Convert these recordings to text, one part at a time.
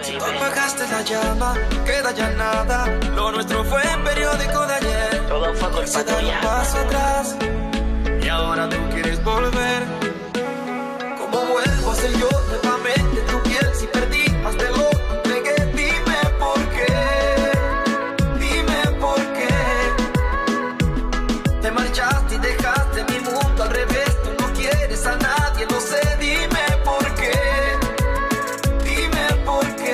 Si tú apagaste la llama, queda ya nada. Lo nuestro fue en periódico de ayer. Todo fue culpa Se da un tuya. paso atrás y ahora tú quieres volver. ¿Cómo vuelvo a ser yo nuevamente en tu piel si perdí más de lo que entregué? Dime por qué, dime por qué. Te marchaste y dejaste mi mundo al revés. Tú no quieres a nadie, no sé, dime por qué. Dime por qué.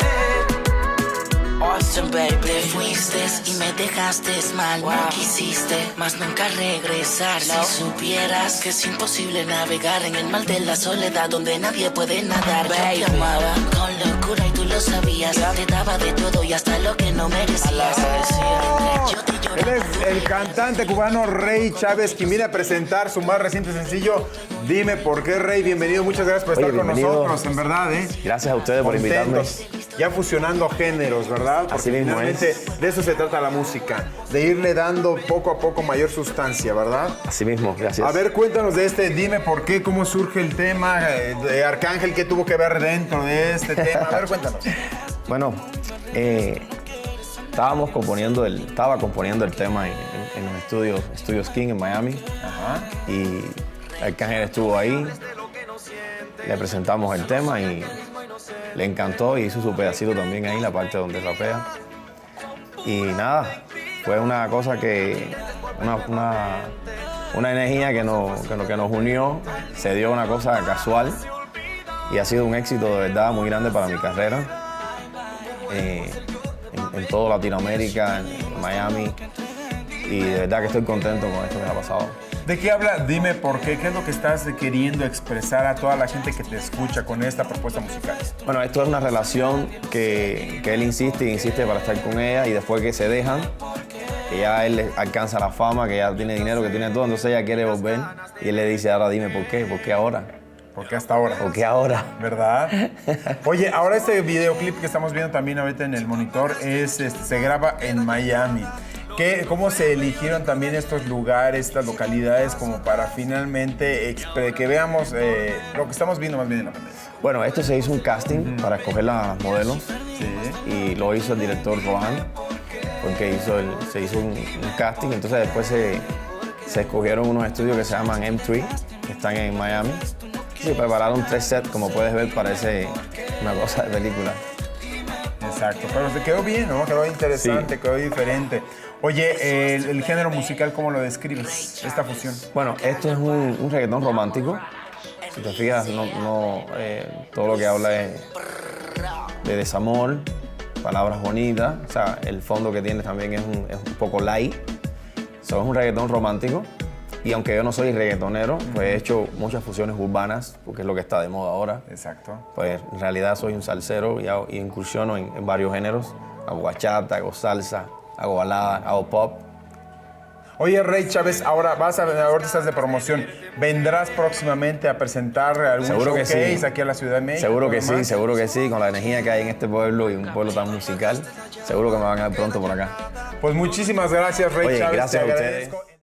Austin, baby. Te fuiste y me dejaste mal. No quisiste más nunca regresar. Si supieras que es imposible navegar en el mar de la soledad donde nadie puede nadar. Yo te amaba con locura y tú lo sabías. Te daba de todo y hasta lo que no merecías. Entre yo te Él lloraba. es el cantante cubano Rey Chávez, quien viene a presentar su más reciente sencillo, Dime por qué, Rey. Bienvenido, muchas gracias por Oye, estar con bienvenido. nosotros, en verdad, ¿eh? Gracias a ustedes por invitarme. Contentos. Ya fusionando géneros, ¿verdad? Porque Así mismo finalmente de eso se trata la música, de irle dando poco a poco mayor sustancia, ¿verdad? Así mismo, gracias. A ver, cuéntanos de este Dime por qué, cómo surge el tema, de Arcángel, qué tuvo que ver dentro de este tema. A ver, cuéntanos. Bueno, estaba componiendo el tema en los estudios King en Miami. Ajá. Y Arcángel estuvo ahí, le presentamos el tema y le encantó y hizo su pedacito también ahí, la parte donde rapea. Y nada, fue una cosa una energía que nos unió, se dio una cosa casual y ha sido un éxito de verdad muy grande para mi carrera. En toda Latinoamérica, en Miami, y de verdad que estoy contento con esto que me ha pasado. ¿De qué habla Dime por qué? ¿Qué es lo que estás queriendo expresar a toda la gente que te escucha con esta propuesta musical? Bueno, esto es una relación que él insiste y insiste para estar con ella, y después que se dejan, que ya él alcanza la fama, que ya tiene dinero, que tiene todo, entonces ella quiere volver y él le dice, ahora dime por qué ahora, ¿Por qué hasta ahora? por qué ahora. ¿Verdad? Oye, ahora este videoclip que estamos viendo también ahorita en el monitor se graba en Miami. ¿Cómo se eligieron también estos lugares, estas localidades, como para finalmente que veamos lo que estamos viendo más bien en la pantalla? Bueno, esto se hizo un casting para escoger las modelos, Sí. y lo hizo el director Rohan, porque se hizo un casting, entonces después se escogieron unos estudios que se llaman M3, que están en Miami. Se prepararon 3 sets, como puedes ver, parece una cosa de película. Exacto, pero se quedó bien, ¿no? Quedó interesante, Sí. quedó diferente. Oye, el género musical, ¿cómo lo describes? Esta fusión. Bueno, esto es un reggaetón romántico. Si te fijas, todo lo que habla es de desamor, palabras bonitas. O sea, el fondo que tiene también es un poco light. So, es un reggaetón romántico. Y aunque yo no soy reggaetonero, pues he hecho muchas fusiones urbanas, porque es lo que está de moda ahora. Exacto. Pues en realidad soy un salsero y incursiono en varios géneros. Hago bachata, hago salsa, hago balada, hago pop. Oye, Rey Chávez, ahorita estás de promoción. ¿Vendrás próximamente a presentar algún Seguro que showcase sí. aquí a la Ciudad de México? Seguro que sí, con la energía que hay en este pueblo y un pueblo tan musical, seguro que me van a ver pronto por acá. Pues muchísimas gracias, Rey Oye, Chávez. gracias te a ustedes. agradezco.